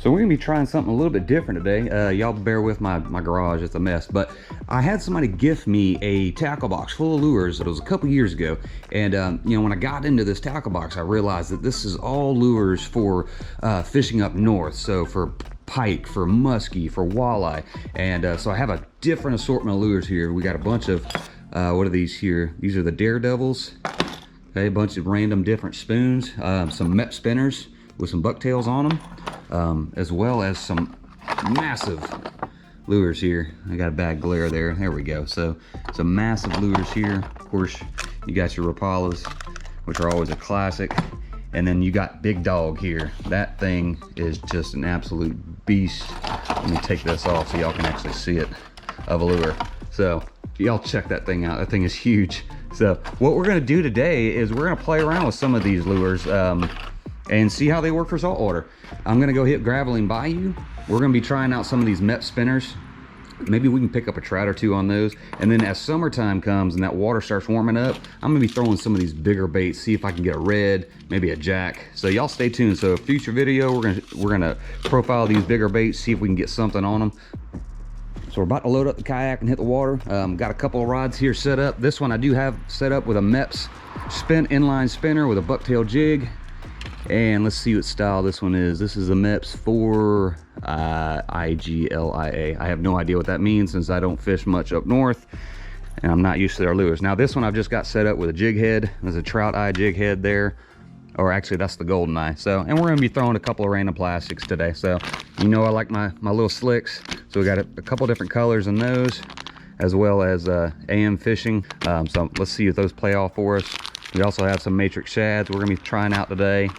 So we're gonna be trying something a little bit different today. Y'all bear with my garage, it's a mess. But I had somebody gift me a tackle box full of lures. It was a couple years ago. And you know, when I got into this tackle box, I realized that this is all lures for fishing up north. So for pike, for muskie, for walleye. And so I have a different assortment of lures here. We got a bunch of, what are these here? These are the Daredevils. Okay, a bunch of random different spoons, some Mep spinners with some bucktails on them, as well as some massive lures here. I got a bad glare there. There we go. So some massive lures here. Of course, you got your Rapalas, which are always a classic. And then you got Big Dog here. That thing is just an absolute beast. Let me take this off so y'all can actually see it, of a lure. So y'all check that thing out. That thing is huge. So what we're gonna do today is we're gonna play around with some of these lures and see how they work for saltwater. I'm gonna go hit Graveline Bayou. We're gonna be trying out some of these Mep spinners. Maybe we can pick up a trout or two on those. And then as summertime comes and that water starts warming up, I'm gonna be throwing some of these bigger baits, see if I can get a red, maybe a jack. So y'all stay tuned. So future video, we're gonna profile these bigger baits, see if we can get something on them. So we're about to load up the kayak and hit the water. Got a couple of rods here set up. This one I do have set up with a Mep's inline spinner with a bucktail jig. And let's see what style this one is. This is the Mep's 4 IGLIA. I have no idea what that means since I don't fish much up north and I'm not used to their lures. Now this one I've just got set up with a jig head. There's a trout eye jig head there. Or actually that's the golden eye. So, and we're gonna be throwing a couple of random plastics today. So, you know I like my little slicks. So we got a couple different colors in those, as well as AM fishing. So let's see if those play off for us. We also have some matrix shads we're gonna be trying out today,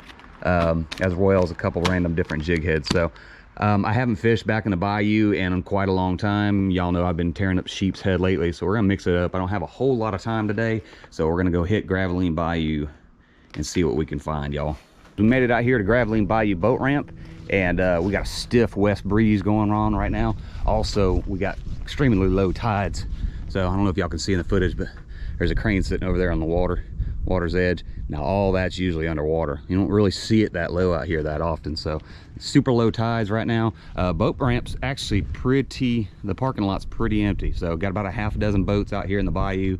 as well as a couple random different jig heads. So I haven't fished back in the bayou in quite a long time. Y'all know I've been tearing up sheep's head lately, so we're gonna mix it up. I don't have a whole lot of time today, so we're gonna go hit Graveline Bayou and see what we can find, y'all. We made it out here to Graveline Bayou boat ramp, and we got a stiff west breeze going on right now. Also, we got extremely low tides. So I don't know if y'all can see in the footage, but there's a crane sitting over there on the water's edge. Now all that's usually underwater. You don't really see it that low out here that often. So super low tides right now. Boat ramp's actually the parking lot's pretty empty. So got about a half a dozen boats out here in the bayou.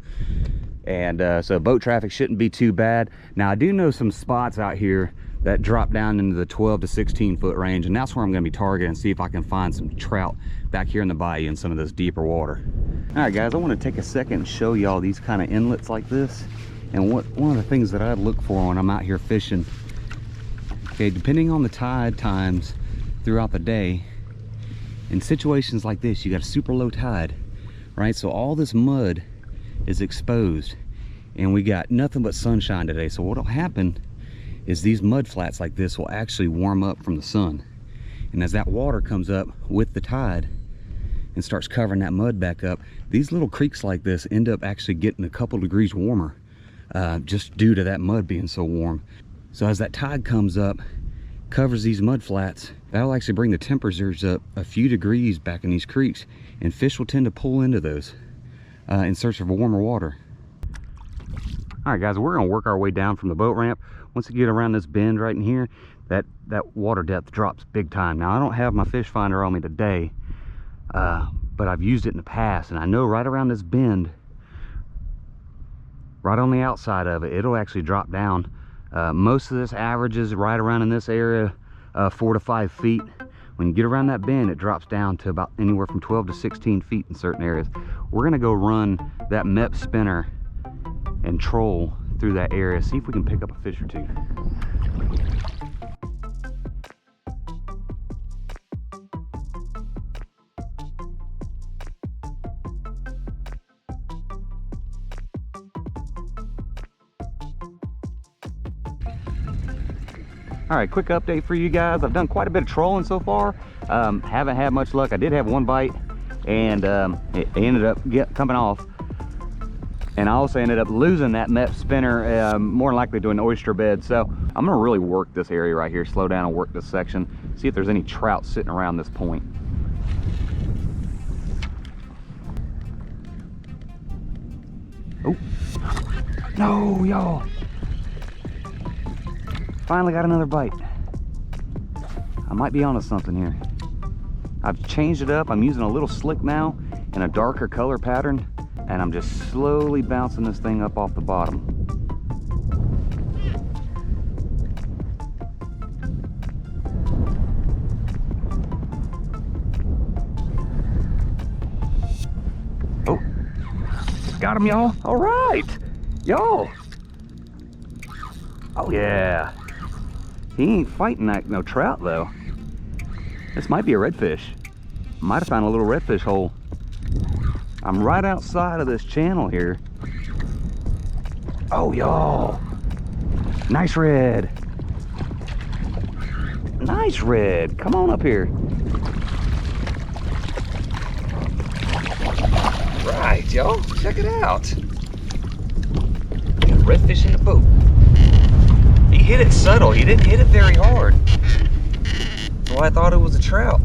And so boat traffic shouldn't be too bad. Now I do know some spots out here that drop down into the 12 to 16 foot range, and that's where I'm gonna be targeting, see if I can find some trout back here in the bayou in some of this deeper water. All right guys, I wanna take a second and show y'all these kind of inlets like this, and one of the things that I look for when I'm out here fishing. Okay, depending on the tide times throughout the day, in situations like this, you got a super low tide, right? So all this mud is exposed and we got nothing but sunshine today. So what'll happen is these mud flats like this will actually warm up from the sun, and as that water comes up with the tide and starts covering that mud back up, these little creeks like this end up actually getting a couple degrees warmer, just due to that mud being so warm. So as that tide comes up, covers these mud flats, that'll actually bring the temperatures up a few degrees back in these creeks, and fish will tend to pull into those in search of warmer water. All right guys, we're gonna work our way down from the boat ramp. Once you get around this bend right in here, that water depth drops big time. Now I don't have my fish finder on me today, but I've used it in the past, and I know right around this bend, right on the outside of it, it'll actually drop down. Most of this averages right around in this area 4 to 5 feet. When you get around that bend, it drops down to about anywhere from 12 to 16 feet in certain areas. We're gonna go run that Mep spinner and troll through that area, see if we can pick up a fish or two. All right, quick update for you guys. I've done quite a bit of trolling so far. Haven't had much luck. I did have one bite, and it ended up coming off. And I also ended up losing that Mep spinner, more than likely to an oyster bed. So I'm gonna really work this area right here, slow down and work this section, see if there's any trout sitting around this point. Oh, no, y'all. Finally got another bite. I might be onto something here. I've changed it up. I'm using a little slick now in a darker color pattern, and I'm just slowly bouncing this thing up off the bottom. Oh, got him, y'all. All right, y'all. Oh yeah. He ain't fighting that no trout though. This might be a redfish. Might have found a little redfish hole. I'm right outside of this channel here. Oh, y'all. Nice red. Nice red. Come on up here. Right, y'all. Check it out. Got redfish in the boat. He hit it subtle. He didn't hit it very hard. That's why I thought it was a trout.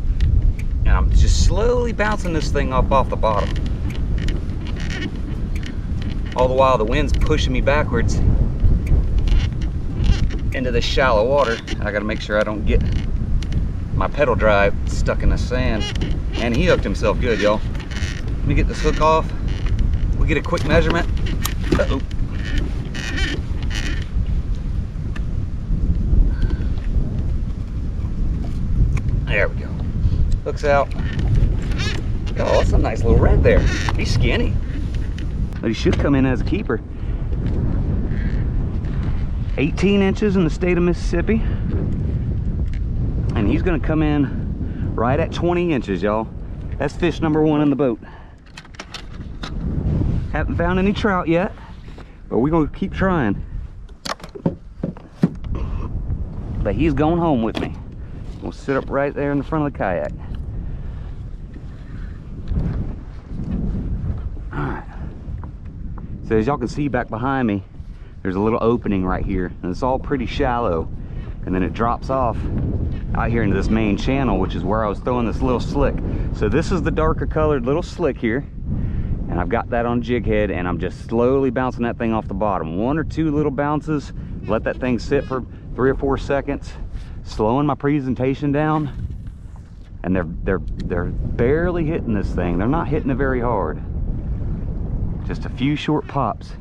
And I'm just slowly bouncing this thing up off the bottom. All the while the wind's pushing me backwards into this shallow water. I gotta make sure I don't get my pedal drive stuck in the sand. And he hooked himself good, y'all. Let me get this hook off. We'll get a quick measurement. Uh-oh. There we go. Hook's out. Oh, that's a nice little red there. He's skinny. But he should come in as a keeper. 18 inches in the state of Mississippi. And he's gonna come in right at 20 inches, y'all. That's fish number 1 in the boat. Haven't found any trout yet, but we're gonna keep trying. But he's going home with me. We'll sit up right there in the front of the kayak. Alright. So as y'all can see back behind me, there's a little opening right here, and it's all pretty shallow. And then it drops off out here into this main channel, which is where I was throwing this little slick. So this is the darker colored little slick here. And I've got that on jig head, and I'm just slowly bouncing that thing off the bottom. 1 or 2 little bounces, let that thing sit for 3 or 4 seconds, slowing my presentation down. And they're barely hitting this thing. They're not hitting it very hard. Just a few short pops.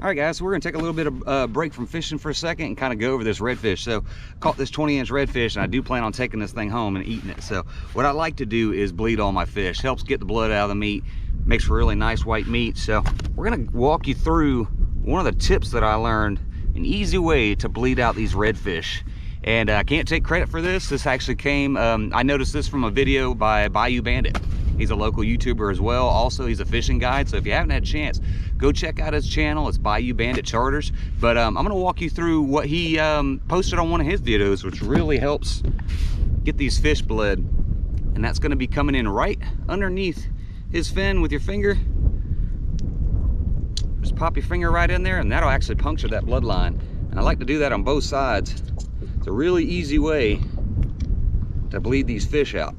All right, guys, so we're gonna take a little bit of break from fishing for a second and kind of go over this redfish. So caught this 20-inch redfish, and I do plan on taking this thing home and eating it. So what I like to do is bleed all my fish. Helps get the blood out of the meat, makes for really nice white meat. So we're gonna walk you through one of the tips that I learned, an easy way to bleed out these redfish. And I can't take credit for this. This actually came, I noticed this from a video by Bayou Bandit. He's a local YouTuber as well. Also, he's a fishing guide. So if you haven't had a chance, go check out his channel. It's Bayou Bandit Charters. But I'm gonna walk you through what he posted on one of his videos, which really helps get these fish bled. And that's gonna be coming in right underneath his fin with your finger. Just pop your finger right in there, and that'll actually puncture that bloodline. And I like to do that on both sides. It's a really easy way to bleed these fish out.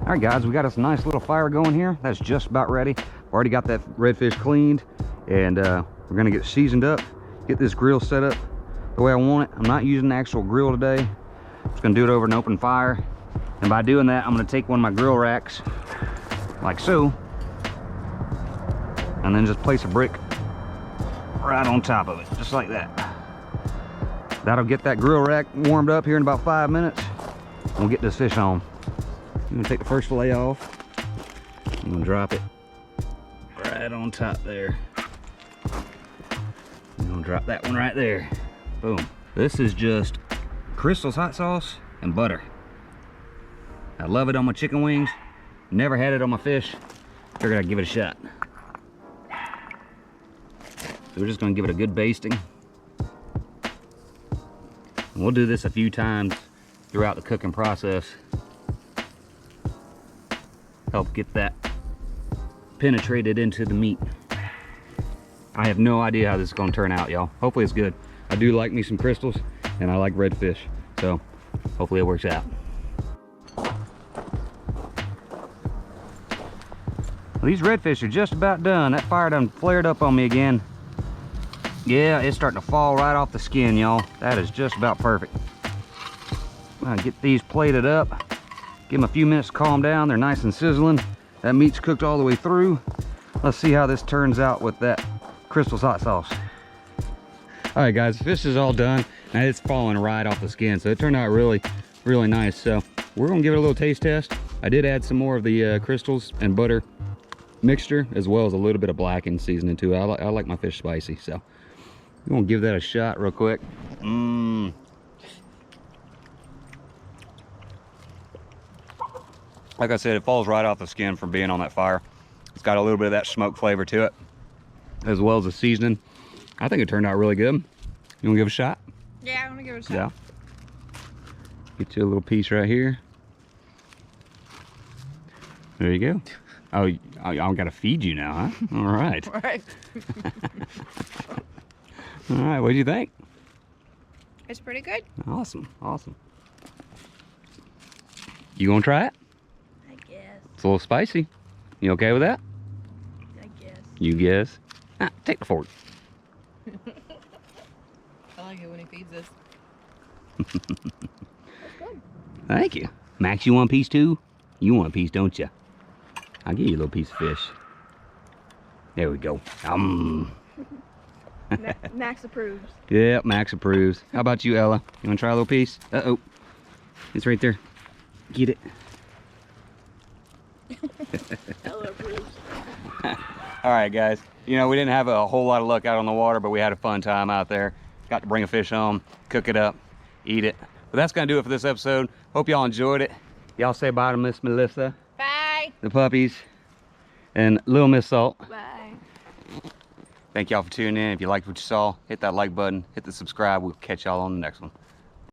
All right, guys, we got us a nice little fire going here. That's just about ready. I've already got that redfish cleaned, and we're gonna get it seasoned up, get this grill set up the way I want it. I'm not using an actual grill today. I'm just gonna do it over an open fire. And by doing that, I'm gonna take one of my grill racks, like so, and then just place a brick right on top of it, just like that. That'll get that grill rack warmed up here in about 5 minutes. And we'll get this fish home. I'm gonna take the first fillet off. I'm gonna drop it right on top there. I'm gonna drop that one right there. Boom. This is just Crystal's hot sauce and butter. I love it on my chicken wings. Never had it on my fish. Figured I'd give it a shot. So we're just gonna give it a good basting. And we'll do this a few times throughout the cooking process. Help get that penetrated into the meat. I have no idea how this is gonna turn out, y'all. Hopefully it's good. I do like me some crystals, and I like redfish, so hopefully it works out. Well, these redfish are just about done. That fire done flared up on me again. Yeah, it's starting to fall right off the skin, y'all. That is just about perfect. I'll get these plated up. Give them a few minutes to calm down. They're nice and sizzling. That meat's cooked all the way through. Let's see how this turns out with that Crystal's hot sauce. All right, guys, fish is all done. Now it's falling right off the skin, so it turned out really, really nice. So we're gonna give it a little taste test. I did add some more of the crystals and butter mixture, as well as a little bit of blackened seasoning too. I like my fish spicy, so we're gonna give that a shot real quick. Like I said, it falls right off the skin from being on that fire. It's got a little bit of that smoke flavor to it, as well as the seasoning. I think it turned out really good. You wanna give it a shot? Yeah, I'm gonna give it a shot. Yeah. Get you a little piece right here. There you go. Oh, I gotta feed you now, huh? All right. All right. All right, what do you think? It's pretty good. Awesome, awesome. You gonna try it? I guess. It's a little spicy. You okay with that? I guess. You guess. Ah, take the fork. I like it when he feeds us. That's good. Thank you. Max, you want a piece too? You want a piece, don't you? I'll give you a little piece of fish. There we go. Max approves. Yeah, Max approves. How about you, Ella? You want to try a little piece? Uh-oh. It's right there. Get it. Ella approves. All right, guys. You know, we didn't have a whole lot of luck out on the water, but we had a fun time out there. Got to bring a fish home, cook it up, eat it. But that's going to do it for this episode. Hope y'all enjoyed it. Y'all say bye to Miss Melissa. Bye. The puppies, and little Miss Salt. Bye. Thank y'all for tuning in. If you liked what you saw, hit that like button, hit the subscribe. We'll catch y'all on the next one.